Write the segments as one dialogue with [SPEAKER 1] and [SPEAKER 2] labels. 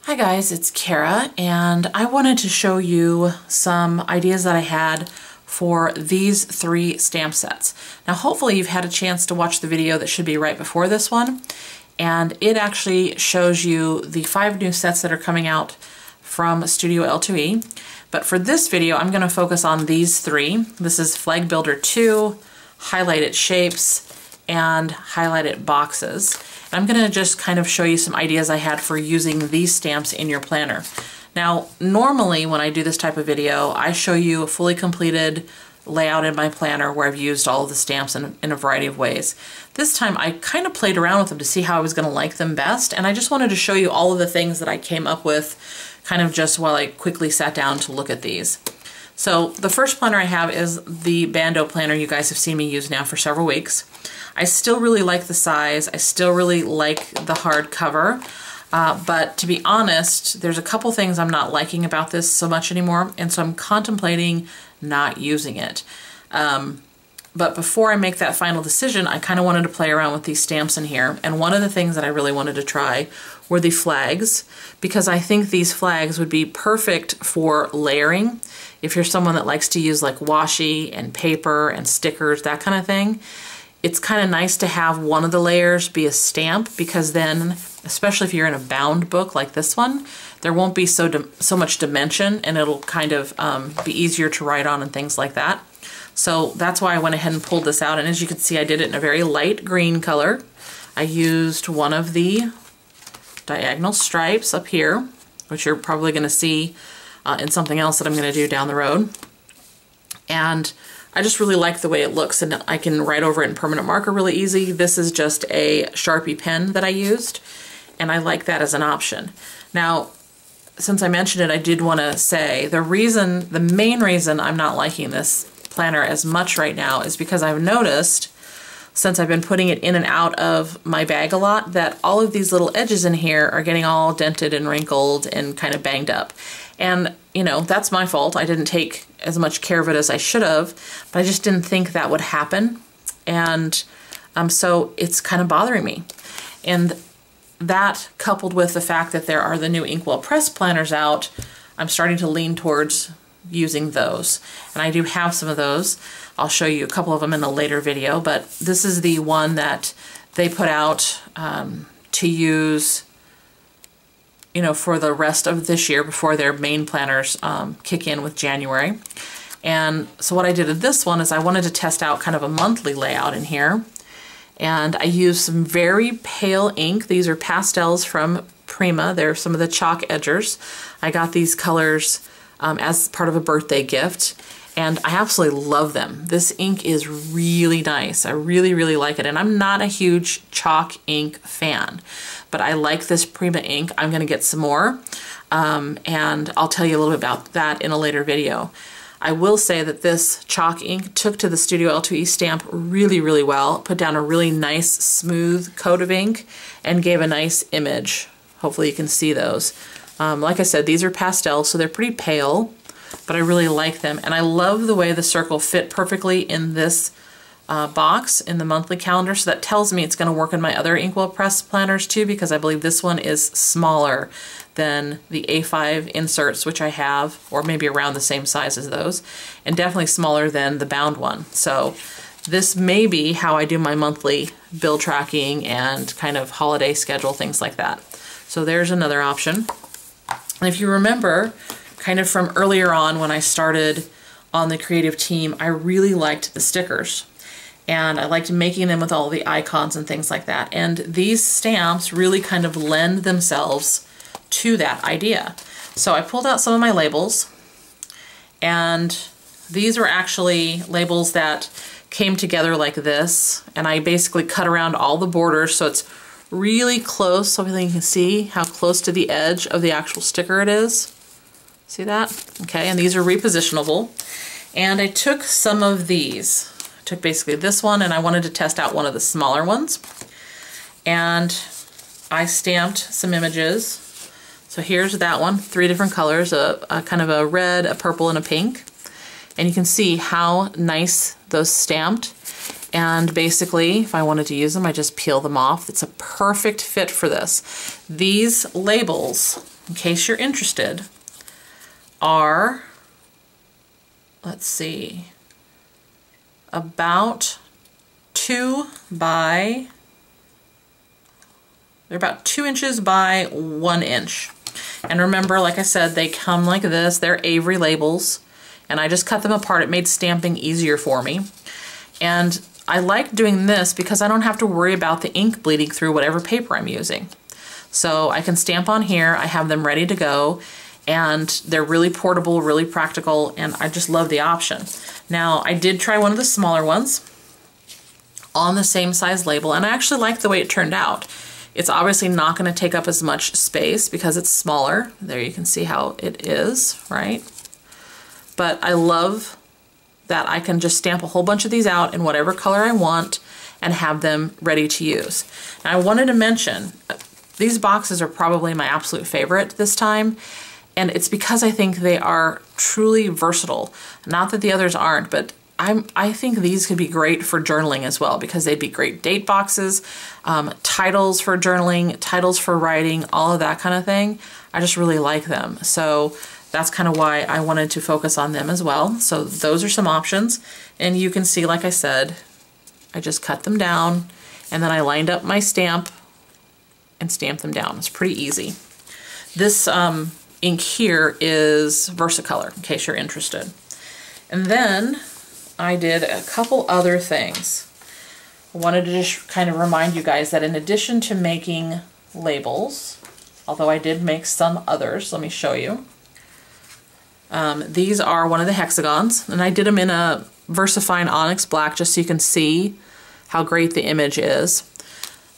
[SPEAKER 1] Hi guys, it's Kara, and I wanted to show you some ideas that I had for these 3 stamp sets. Now hopefully you've had a chance to watch the video that should be right before this one, and it actually shows you the 5 new sets that are coming out from Studio L2e. But for this video I'm going to focus on these 3. This is Flag Builder 2, Highlighted Shapes, and Highlighted Boxes. I'm going to just kind of show you some ideas I had for using these stamps in your planner. Now, normally when I do this type of video, I show you a fully completed layout in my planner where I've used all of the stamps in a variety of ways. This time I kind of played around with them to see how I was going to like them best, and I just wanted to show you all of the things that I came up with kind of just while I quickly sat down to look at these. So the first planner I have is the Bando planner you guys have seen me use now for several weeks. I still really like the size, I still really like the hardcover, but to be honest, there's a couple things I'm not liking about this so much anymore, and so I'm contemplating not using it. But before I make that final decision, I kind of wanted to play around with these stamps in here, and one of the things that I really wanted to try were the flags, because I think these flags would be perfect for layering. If you're someone that likes to use like washi and paper and stickers, that kind of thing, it's kind of nice to have one of the layers be a stamp, because then, especially if you're in a bound book like this one, there won't be so much dimension, and it'll kind of be easier to write on and things like that. So that's why I went ahead and pulled this out, and as you can see I did it in a very light green color. I used one of the diagonal stripes up here, which you're probably going to see in something else that I'm going to do down the road. And I just really like the way it looks, and I can write over it in permanent marker really easy. This is just a Sharpie pen that I used, and I like that as an option. Now, since I mentioned it, I did want to say the main reason I'm not liking this planner as much right now is because I've noticed, since I've been putting it in and out of my bag a lot, that all of these little edges in here are getting all dented and wrinkled and kind of banged up. And, you know, that's my fault. I didn't take as much care of it as I should have, but I just didn't think that would happen. And so it's kind of bothering me. And that, coupled with the fact that there are the new Inkwell Press planners out, I'm starting to lean towards using those. And I do have some of those. I'll show you a couple of them in a later video, but this is the one that they put out to use, you know, for the rest of this year before their main planners kick in with January. And so what I did with this one is I wanted to test out kind of a monthly layout in here. And I used some very pale ink. These are pastels from Prima. They're some of the chalk edgers. I got these colors as part of a birthday gift, and I absolutely love them. This ink is really nice. I really, really like it, and I'm not a huge chalk ink fan, but I like this Prima ink. I'm going to get some more, and I'll tell you a little bit about that in a later video. I will say that this chalk ink took to the Studio L2e stamp really, really well, put down a really nice smooth coat of ink, and gave a nice image. Hopefully you can see those. Like I said, these are pastels, so they're pretty pale, but I really like them. And I love the way the circle fit perfectly in this box in the monthly calendar, so that tells me it's going to work in my other Inkwell Press planners too, because I believe this one is smaller than the A5 inserts, which I have, or maybe around the same size as those, and definitely smaller than the bound one. So this may be how I do my monthly bill tracking and kind of holiday schedule, things like that. So there's another option. And if you remember, kind of from earlier on when I started on the creative team, I really liked the stickers. And I liked making them with all the icons and things like that. And these stamps really kind of lend themselves to that idea. So I pulled out some of my labels, and these are actually labels that came together like this, and I basically cut around all the borders so it's really close, so you can see how close to the edge of the actual sticker it is. See that? Okay, and these are repositionable. And I took some of these. I took basically this one, and I wanted to test out one of the smaller ones. And I stamped some images. So here's that one, 3 different colors, a kind of a red, a purple, and a pink. And you can see how nice those stamped. And basically, if I wanted to use them, I just peel them off. It's a perfect fit for this. These labels in case you're interested, are, let's see, about 2 inches by 1 inch. And remember, like I said, they come like this. They're Avery labels, and I just cut them apart. It made stamping easier for me. And I like doing this because I don't have to worry about the ink bleeding through whatever paper I'm using. So I can stamp on here, I have them ready to go, and they're really portable, really practical, and I just love the option. Now, I did try one of the smaller ones on the same size label, and I actually like the way it turned out. It's obviously not going to take up as much space because it's smaller. There you can see how it is, right? But I love that I can just stamp a whole bunch of these out in whatever color I want and have them ready to use. Now, I wanted to mention, these boxes are probably my absolute favorite this time, and it's because I think they are truly versatile. Not that the others aren't, but I think these could be great for journaling as well, because they'd be great date boxes, titles for journaling, titles for writing, all of that kind of thing. I just really like them. So that's kind of why I wanted to focus on them as well. So those are some options. And you can see, like I said, I just cut them down and then I lined up my stamp and stamped them down. It's pretty easy. This ink here is Versacolor, in case you're interested. And then I did a couple other things. I wanted to just kind of remind you guys that in addition to making labels, although I did make some others, let me show you. These are one of the hexagons, and I did them in a VersaFine Onyx Black just so you can see how great the image is.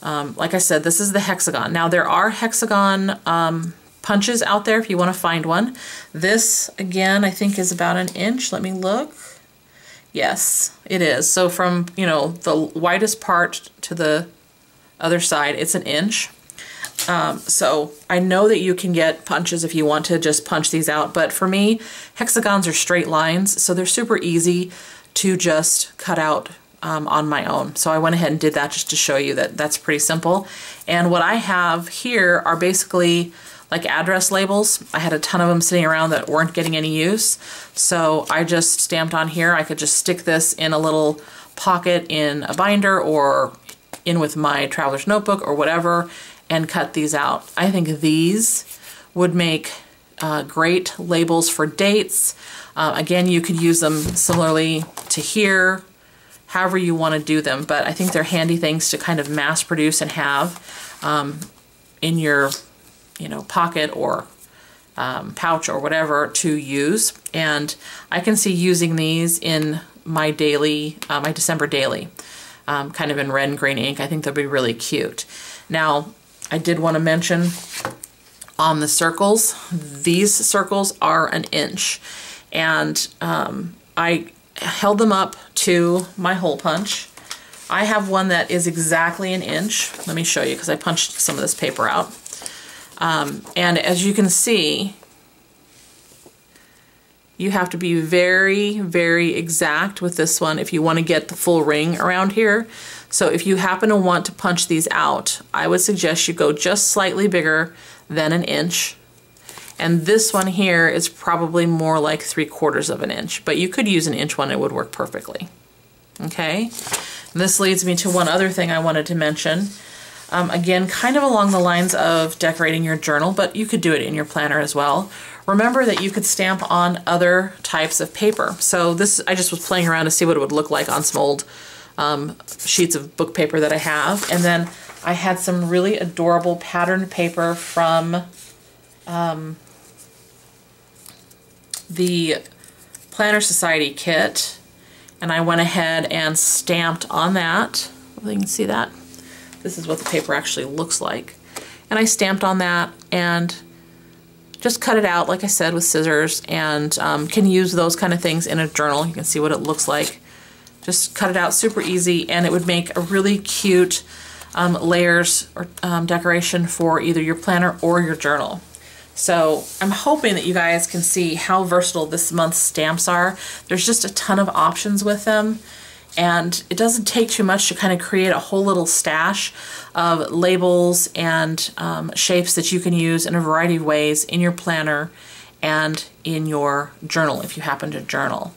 [SPEAKER 1] Like I said, this is the hexagon. Now there are hexagon punches out there if you want to find one. This, again, I think is about 1 inch. Let me look. Yes, it is. So from, you know, the widest part to the other side, it's 1 inch. So I know that you can get punches if you want to just punch these out, but for me, hexagons are straight lines, so they're super easy to just cut out on my own. So I went ahead and did that just to show you that that's pretty simple. And what I have here are basically like address labels. I had a ton of them sitting around that weren't getting any use, so I just stamped on here. I could just stick this in a little pocket in a binder or in with my traveler's notebook or whatever, and cut these out. I think these would make great labels for dates. Again, you could use them similarly to here, however you want to do them, but I think they're handy things to kind of mass produce and have in your, you know, pocket or pouch or whatever to use. And I can see using these in my daily, my December daily, kind of in red and green ink. I think they'll be really cute. Now, I did want to mention on the circles, these circles are 1 inch, and I held them up to my hole punch. I have one that is exactly 1 inch. Let me show you, because I punched some of this paper out. And as you can see, you have to be very, very exact with this one if you want to get the full ring around here. So if you happen to want to punch these out, I would suggest you go just slightly bigger than 1 inch. And this one here is probably more like 3/4 of an inch, but you could use 1 inch one, it would work perfectly. Okay, and this leads me to one other thing I wanted to mention. Again, kind of along the lines of decorating your journal, but you could do it in your planner as well. Remember that you could stamp on other types of paper. So this, I just was playing around to see what it would look like on some old sheets of book paper that I have. And then I had some really adorable patterned paper from the Planner Society kit. And I went ahead and stamped on that. Hopefully you can see that. This is what the paper actually looks like. And I stamped on that and just cut it out, like I said, with scissors, and can use those kind of things in a journal. You can see what it looks like. Just cut it out, super easy, and it would make a really cute layers or decoration for either your planner or your journal. So I'm hoping that you guys can see how versatile this month's stamps are. There's just a ton of options with them, And it doesn't take too much to kind of create a whole little stash of labels and shapes that you can use in a variety of ways in your planner and in your journal if you happen to journal.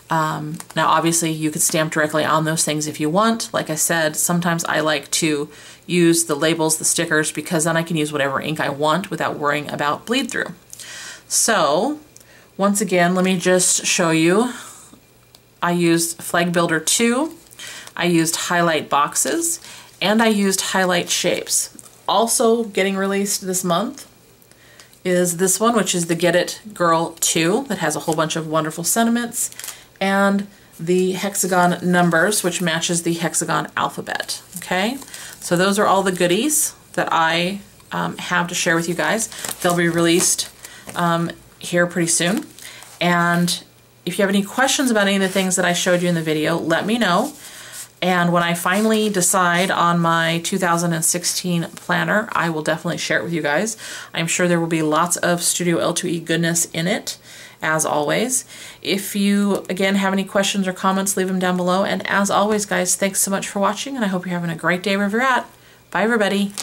[SPEAKER 1] Now obviously you could stamp directly on those things if you want. Like I said, sometimes I like to use the labels, the stickers, because then I can use whatever ink I want without worrying about bleed through. So once again, let me just show you. I used Flag Builder 2, I used highlight boxes, and I used highlight shapes. Also getting released this month is this one, which is the Get It Girl 2 that has a whole bunch of wonderful sentiments, and the hexagon numbers, which matches the hexagon alphabet. Okay, so those are all the goodies that I have to share with you guys. They'll be released here pretty soon. And if you have any questions about any of the things that I showed you in the video, let me know. And when I finally decide on my 2016 planner, I will definitely share it with you guys. I'm sure there will be lots of Studio L2e goodness in it, as always. If you, again, have any questions or comments, leave them down below. And as always, guys, thanks so much for watching, and I hope you're having a great day wherever you're at. Bye, everybody.